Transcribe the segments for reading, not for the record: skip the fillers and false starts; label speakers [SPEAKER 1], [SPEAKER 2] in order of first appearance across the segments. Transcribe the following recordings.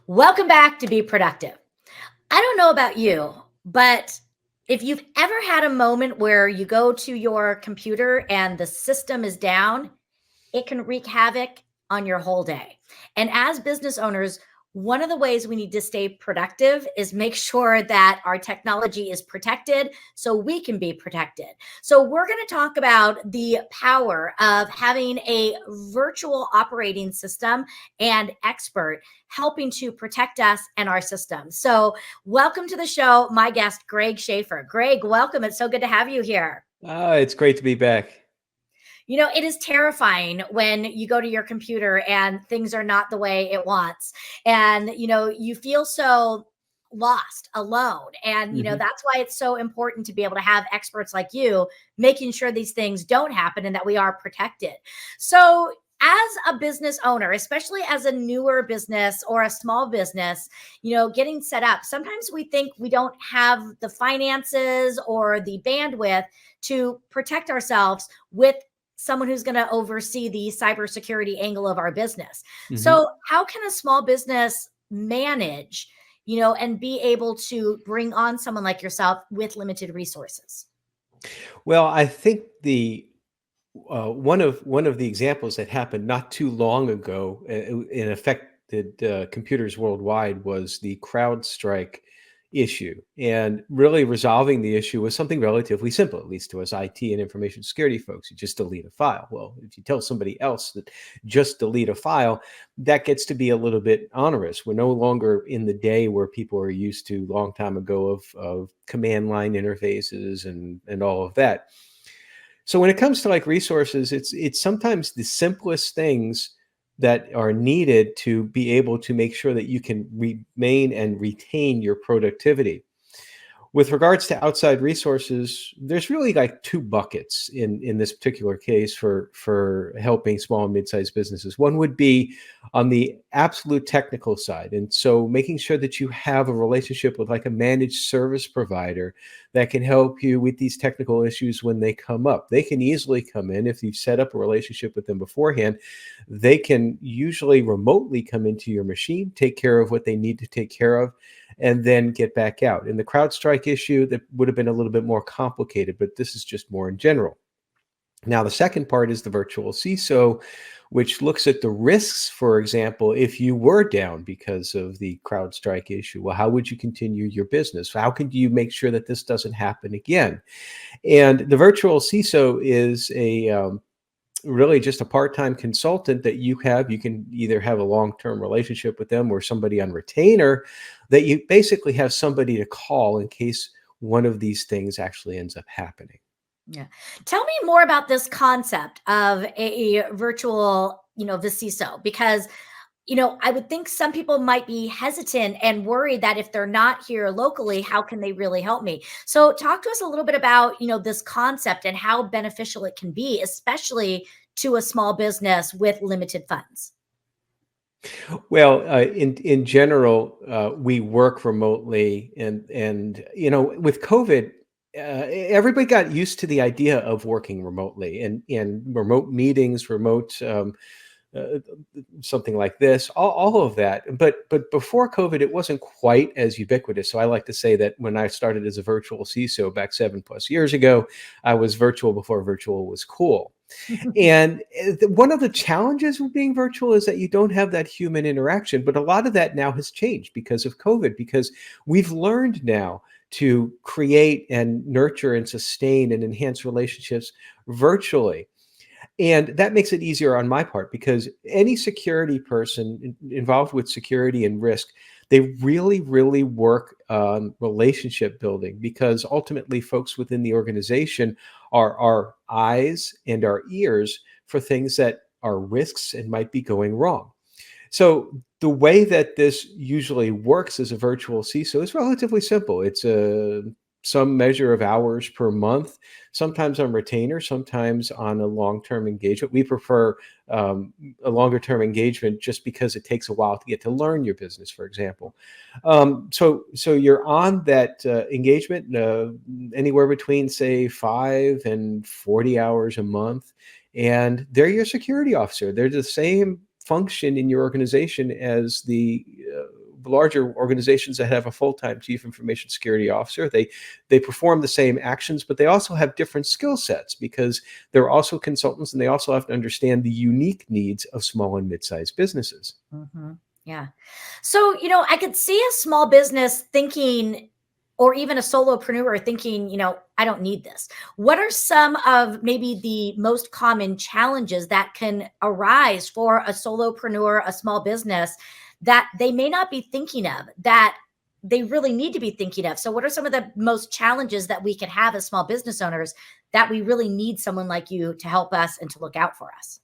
[SPEAKER 1] Welcome back to Be Productive. I don't know about you, but if you've ever had a moment where you go to your computer and the system is down, it can wreak havoc on your whole day. And as business owners, one of the ways we need to stay productive is make sure that our technology is protected so we can be protected. So, we're going to talk about the power of having a virtual operating system and expert helping to protect us and our system. So, welcome to the show, my guest, Greg Schaefer. Greg, welcome. It's so good to have you here.
[SPEAKER 2] It's great to be back.
[SPEAKER 1] It is terrifying when you go to your computer and things are not the way it wants. And, you feel so lost, alone. And,
[SPEAKER 2] hmm
[SPEAKER 1] that's why it's so important to be able to have experts like you making sure these things don't happen and that we are protected. So, as a business owner, especially as a newer business or a small business, getting set up, sometimes we think we don't have the finances or the bandwidth to protect ourselves with someone who's going to oversee the cybersecurity angle of our business.
[SPEAKER 2] hmm
[SPEAKER 1] So, how can a small business manage, and be able to bring on someone like yourself with limited resources?
[SPEAKER 2] Well, I think the one of the examples that happened not too long ago and affected computers worldwide was the CrowdStrike issue. And really resolving the issue was something relatively simple, at least to us IT and information security folks. You just delete a file. Well, if you tell somebody else that just delete a file, that gets to be a little bit onerous. We're no longer in the day where people are used to long time ago of command line interfaces and all of that. So when it comes to like resources, it's sometimes the simplest things that are needed to be able to make sure that you can remain and retain your productivity. With regards to outside resources, there's really like two buckets in this particular case for helping small and mid-sized businesses. One would be on the absolute technical side. And so making sure that you have a relationship with like a managed service provider that can help you with these technical issues when they come up. They can easily come in if you've set up a relationship with them beforehand. They can usually remotely come into your machine, take care of what they need to take care of, and then get back out. In the CrowdStrike issue, that would have been a little bit more complicated, but this is just more in general. Now, the second part is the virtual CISO, which looks at the risks. For example, if you were down because of the CrowdStrike issue, well, how would you continue your business? How can you make sure that this doesn't happen again? And the virtual CISO is a really just a part-time consultant that you have. You can either have a long-term relationship with them or somebody on retainer that you basically have somebody to call in case one of these things actually ends up happening.
[SPEAKER 1] Yeah. Tell me more about this concept of a virtual, the CISO, because I would think some people might be hesitant and worried that if they're not here locally, how can they really help me? So talk to us a little bit about, this concept and how beneficial it can be, especially to a small business with limited funds.
[SPEAKER 2] Well, in general, we work remotely, and with COVID, everybody got used to the idea of working remotely and remote meetings, remote uh, something like this, all of that. But before COVID, it wasn't quite as ubiquitous. So I like to say that when I started as a virtual CISO back 7+ years ago, I was virtual before virtual was cool. And one of the challenges with being virtual is that you don't have that human interaction. But a lot of that now has changed because of COVID, because we've learned now to create and nurture and sustain and enhance relationships virtually. And that makes it easier on my part because any security person involved with security and risk, they really, really work on relationship building because ultimately folks within the organization are our eyes and our ears for things that are risks and might be going wrong. So the way that this usually works as a virtual CISO is relatively simple. It's some measure of hours per month, sometimes on retainer, sometimes on a long-term engagement. We prefer a longer-term engagement just because it takes a while to get to learn your business, for example. So you're on that engagement anywhere between, say, 5 and 40 hours a month, and they're your security officer. They're the same function in your organization as the larger organizations that have a full-time chief information security officer. They perform the same actions, but they also have different skill sets because they're also consultants, and they also have to understand the unique needs of small and mid-sized businesses.
[SPEAKER 1] Yeah. So, I could see a small business thinking, or even a solopreneur thinking, I don't need this. What are some of maybe the most common challenges that can arise for a solopreneur, a small business, that they may not be thinking of, that they really need to be thinking of? So, what are some of the most challenges that we could have as small business owners that we really need someone like you to help us and to look out for us?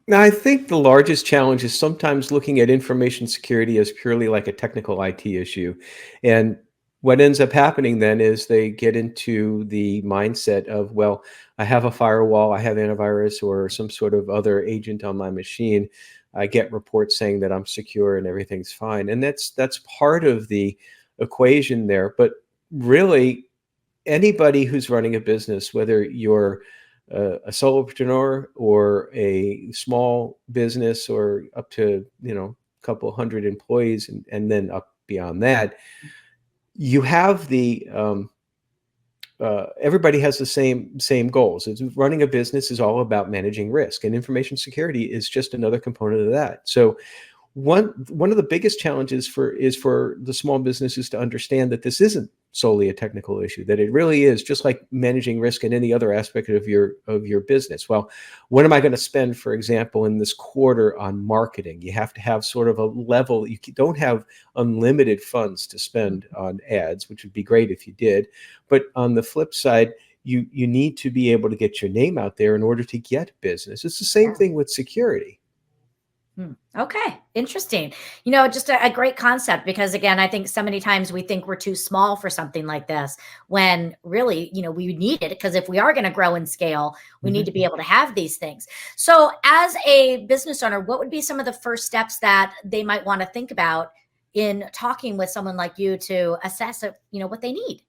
[SPEAKER 2] Now, I think the largest challenge is sometimes looking at information security as purely like a technical IT issue. And what ends up happening then is they get into the mindset of, well, I have a firewall, I have antivirus or some sort of other agent on my machine. I get reports saying that I'm secure and everything's fine. And that's part of the equation there. But really, anybody who's running a business, whether you're a solopreneur or a small business or up to, a couple hundred employees and then up beyond that, you have everybody has the same goals. Running a business is all about managing risk, and information security is just another component of that. So one of the biggest challenges for the small businesses to understand that this isn't solely a technical issue, that it really is just like managing risk in any other aspect of your business. Well, what am I going to spend, for example, in this quarter on marketing? You have to have sort of a level. You don't have unlimited funds to spend on ads, which would be great if you did. But on the flip side, you need to be able to get your name out there in order to get business. It's the same thing with security.
[SPEAKER 1] Okay, interesting. Just a great concept, because again, I think so many times we think we're too small for something like this, when really, we need it, because if we are going to grow and scale, we need to be able to have these things. So, as a business owner, what would be some of the first steps that they might want to think about in talking with someone like you to assess, what they need?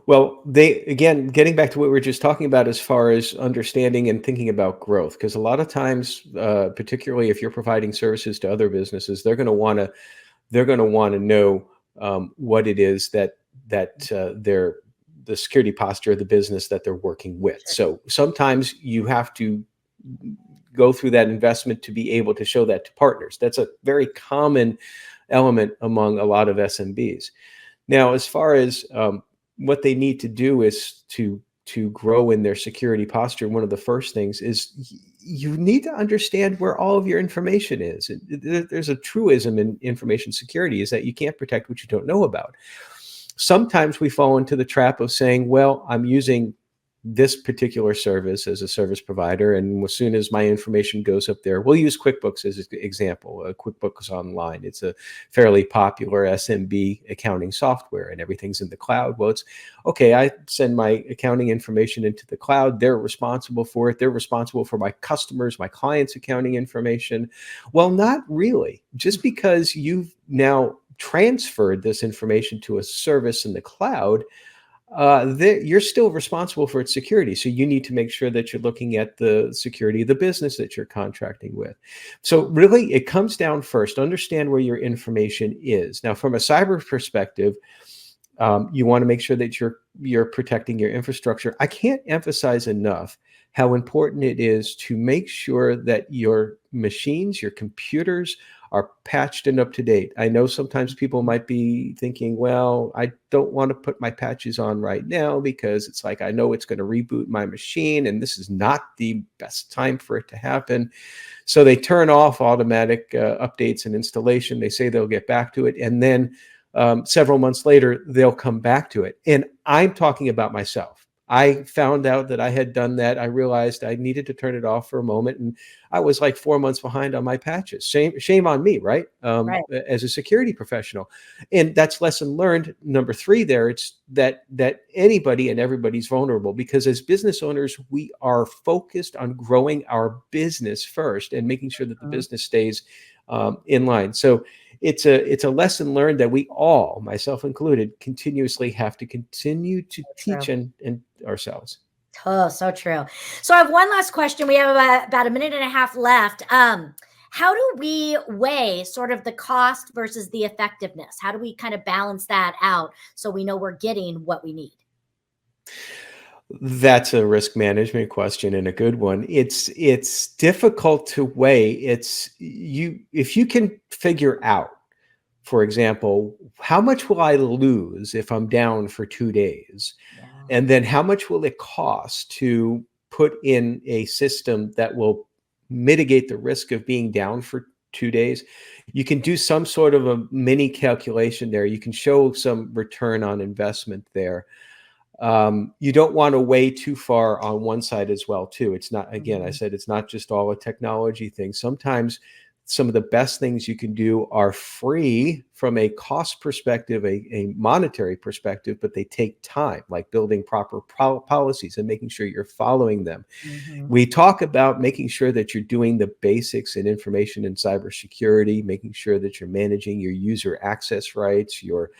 [SPEAKER 2] Well, again, getting back to what we were just talking about as far as understanding and thinking about growth, because a lot of times, particularly if you're providing services to other businesses, they're going to want to know what it is that the security posture of the business that they're working with. So sometimes you have to go through that investment to be able to show that to partners. That's a very common element among a lot of SMBs. Now, as far as what they need to do is to grow in their security posture, one of the first things is you need to understand where all of your information is. There's a truism in information security, is that you can't protect what you don't know about. Sometimes we fall into the trap of saying, well, I'm using this particular service as a service provider, and as soon as my information goes up there, we'll use QuickBooks as an example. QuickBooks Online, it's a fairly popular SMB accounting software, and everything's in the cloud. Well, it's okay, I send my accounting information into the cloud, they're responsible for it, they're responsible for my customers, my clients' accounting information. Well, not really. Just because you've now transferred this information to a service in the cloud, you're still responsible for its security. So you need to make sure that you're looking at the security of the business that you're contracting with. So really, it comes down first, understand where your information is. Now, from a cyber perspective, you want to make sure that you're protecting your infrastructure. I can't emphasize enough how important it is to make sure that your machines, your computers, are patched and up to date. I know sometimes people might be thinking, well, I don't want to put my patches on right now because it's like, I know it's going to reboot my machine and this is not the best time for it to happen. So they turn off automatic updates and installation. They say they'll get back to it. And then several months later, they'll come back to it. And I'm talking about myself. I found out that I had done that. I realized I needed to turn it off for a moment, and I was like 4 months behind on my patches. Shame on me, right?
[SPEAKER 1] Right.
[SPEAKER 2] As a security professional, and that's lesson learned. Number 3, there, it's that anybody and everybody's vulnerable, because as business owners, we are focused on growing our business first and making sure that the business stays in line. So it's a lesson learned that we all, myself included, continuously have to continue to teach
[SPEAKER 1] True.
[SPEAKER 2] and ourselves.
[SPEAKER 1] Oh, so true. So I have one last question. We have about a minute and a half left. How do we weigh sort of the cost versus the effectiveness? How do we kind of balance that out so we know we're getting what we need?
[SPEAKER 2] That's a risk management question and a good one. It's difficult to weigh. It's you if you can figure out, for example, how much will I lose if I'm down for 2 days?
[SPEAKER 1] Yeah.
[SPEAKER 2] And then how much will it cost to put in a system that will mitigate the risk of being down for 2 days? You can do some sort of a mini calculation there. You can show some return on investment there. You don't want to weigh too far on one side as well, too. It's not, again, I
[SPEAKER 1] Mhm.
[SPEAKER 2] said it's not just all a technology thing. Sometimes some of the best things you can do are free from a cost perspective, a monetary perspective, but they take time, like building proper policies and making sure you're following them.
[SPEAKER 1] Mhm.
[SPEAKER 2] We talk about making sure that you're doing the basics in information and cybersecurity, making sure that you're managing your user access rights, your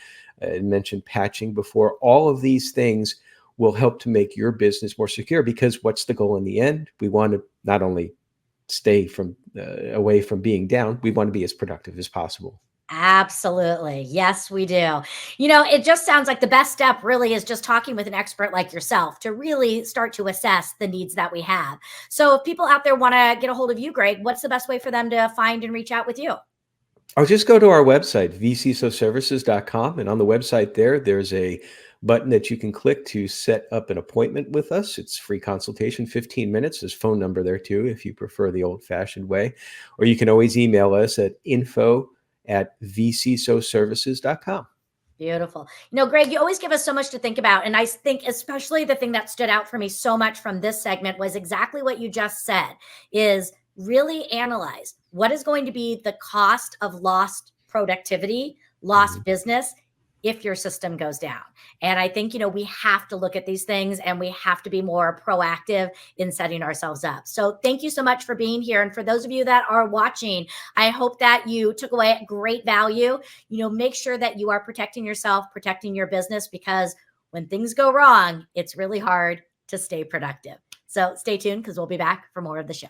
[SPEAKER 2] mentioned patching before. All of these things will help to make your business more secure, because what's the goal in the end? We want to not only stay from away from being down, we want to be as productive as possible.
[SPEAKER 1] Absolutely. Yes, we do. It just sounds like the best step really is just talking with an expert like yourself to really start to assess the needs that we have. So, if people out there want to get a hold of you, Greg, what's the best way for them to find and reach out with you?
[SPEAKER 2] Or just go to our website, vcisoservices.com. And on the website there's a button that you can click to set up an appointment with us. It's free consultation, 15 minutes. There's phone number there too, if you prefer the old fashioned way. Or you can always email us at info@vcisoservices.com.
[SPEAKER 1] Beautiful. Greg, you always give us so much to think about. And I think, especially the thing that stood out for me so much from this segment was exactly what you just said is really analyze what is going to be the cost of lost productivity, lost
[SPEAKER 2] Mhm.
[SPEAKER 1] business if your system goes down. And I think, we have to look at these things and we have to be more proactive in setting ourselves up. So thank you so much for being here. And for those of you that are watching, I hope that you took away great value. Make sure that you are protecting yourself, protecting your business, because when things go wrong, it's really hard to stay productive. So stay tuned because we'll be back for more of the show.